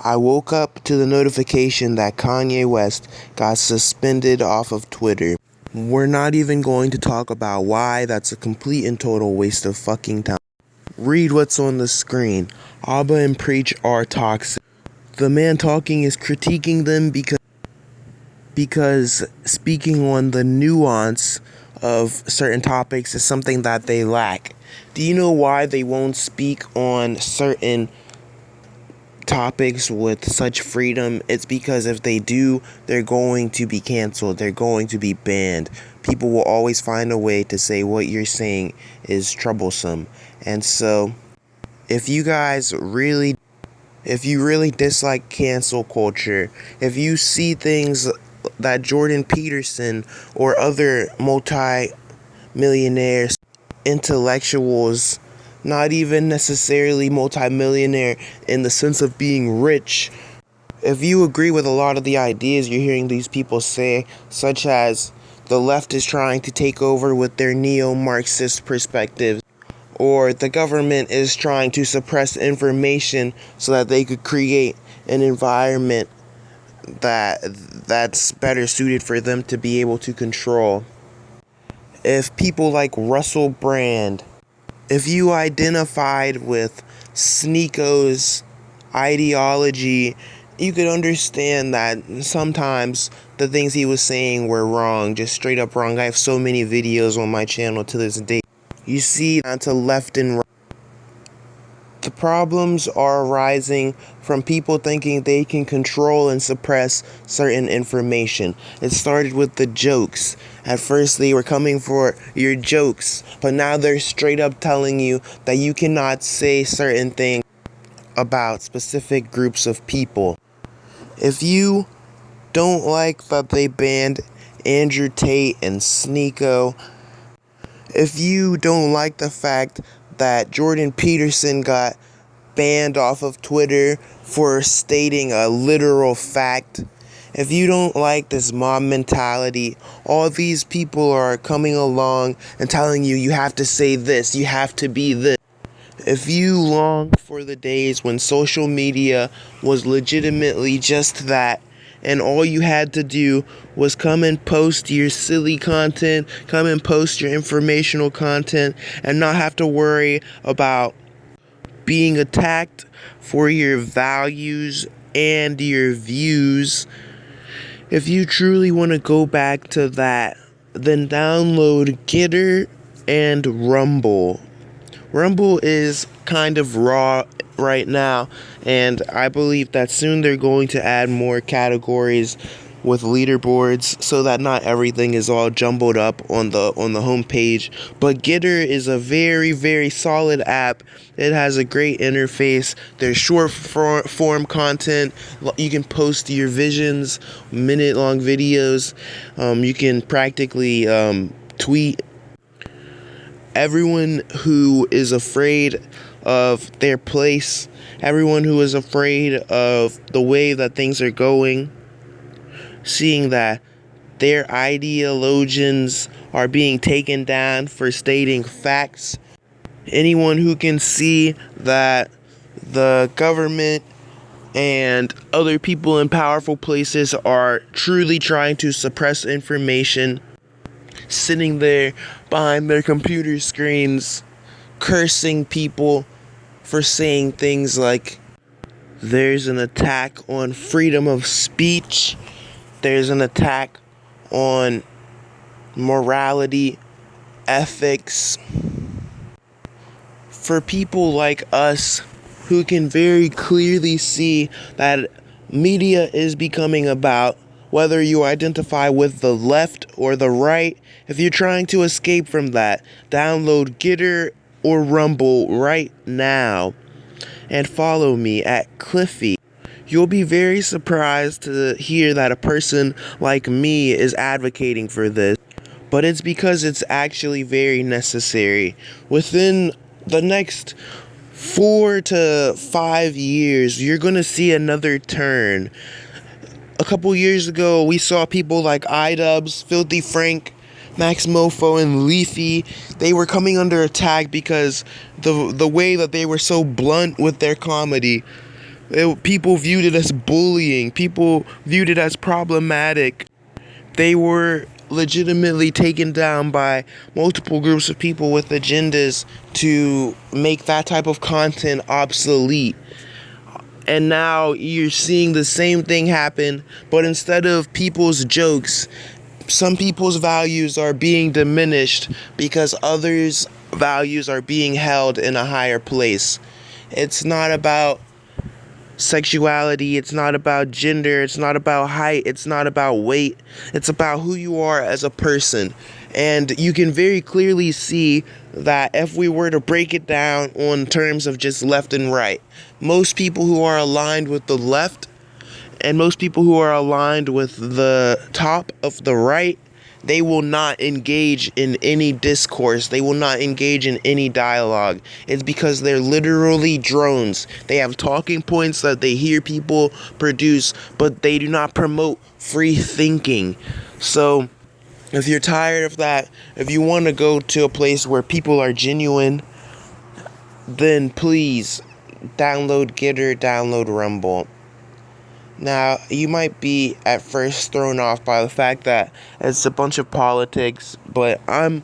I woke up to the notification that Kanye West got suspended off of Twitter. We're not even going to talk about why. That's a complete and total waste of fucking time. Read what's on the screen. Abba and Preach are toxic. The man talking is critiquing them because speaking on the nuance of certain topics is something that they lack. Do you know why they won't speak on certain topics with such freedom? It's because if they do, they're going to be canceled. They're going to be banned. People will always find a way to say what you're saying is troublesome. And so, if you really dislike cancel culture, if you see things that Jordan Peterson or other multi-millionaires, intellectuals, not even necessarily multi-millionaire in the sense of being rich, if you agree with a lot of the ideas you're hearing these people say, such as the left is trying to take over with their neo-Marxist perspectives, or the government is trying to suppress information so that they could create an environment that's better suited for them to be able to control. If people like Russell Brand, if you identified with Sneako's ideology, you could understand that sometimes the things he was saying were wrong, just straight up wrong. I have so many videos on my channel to this day. You see onto left and right. The problems are arising from people thinking they can control and suppress certain information. It started with the jokes. At first they were coming for your jokes, but now they're straight up telling you that you cannot say certain things about specific groups of people. If you don't like that they banned Andrew Tate and Sneako, if you don't like the fact that Jordan Peterson got banned off of Twitter for stating a literal fact, if you don't like this mob mentality, all these people are coming along and telling you you have to say this, you have to be this. If you long for the days when social media was legitimately just that, and all you had to do was come and post your silly content, come and post your informational content, and not have to worry about being attacked for your values and your views. If you truly want to go back to that, then download Getter and Rumble. Rumble is kind of raw right now, and I believe that soon they're going to add more categories with leaderboards so that not everything is all jumbled up on the homepage. But Getter is a very, very solid app. It has a great interface. There's short form content. You can post your visions, minute-long videos. You can practically tweet. Everyone who is afraid of their place, everyone who is afraid of the way that things are going, seeing that their ideologians are being taken down for stating facts, anyone who can see that the government and other people in powerful places are truly trying to suppress information, sitting there behind their computer screens, cursing people for saying things like, there's an attack on freedom of speech, there's an attack on morality, ethics. For people like us who can very clearly see that media is becoming about whether you identify with the left or the right, if you're trying to escape from that, download Getter or Rumble right now and follow me at Cliffy. You'll be very surprised to hear that a person like me is advocating for this, but it's because it's actually very necessary. Within the next 4 to 5 years, you're going to see another turn. A couple years ago, we saw people like iDubbbz, Filthy Frank, Max Mofo, and Leafy. They were coming under attack because the way that they were so blunt with their comedy. People viewed it as bullying. People viewed it as problematic. They were legitimately taken down by multiple groups of people with agendas to make that type of content obsolete. And now you're seeing the same thing happen, but instead of people's jokes, some people's values are being diminished because others' values are being held in a higher place. It's not about sexuality, it's not about gender, it's not about height, it's not about weight, it's about who you are as a person. And you can very clearly see that if we were to break it down on terms of just left and right, most people who are aligned with the left and most people who are aligned with the top of the right, they will not engage in any discourse. They will not engage in any dialogue. It's because they're literally drones. They have talking points that they hear people produce, but they do not promote free thinking. So if you're tired of that, if you want to go to a place where people are genuine, then please download Gitter, download Rumble. Now, you might be at first thrown off by the fact that it's a bunch of politics, but I'm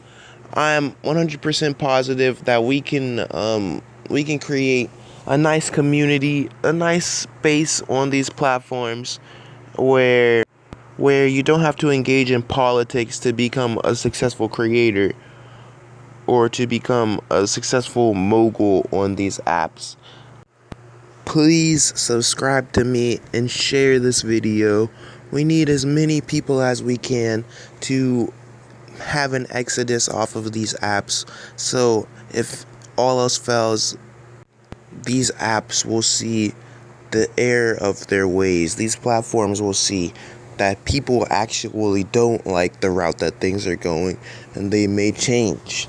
100% positive that we can create a nice community, a nice space on these platforms where you don't have to engage in politics to become a successful creator or to become a successful mogul on these apps. Please subscribe to me and share this video. We need as many people as we can to have an exodus off of these apps. So if all else fails, these apps will see the error of their ways. These platforms will see that people actually don't like the route that things are going, and they may change.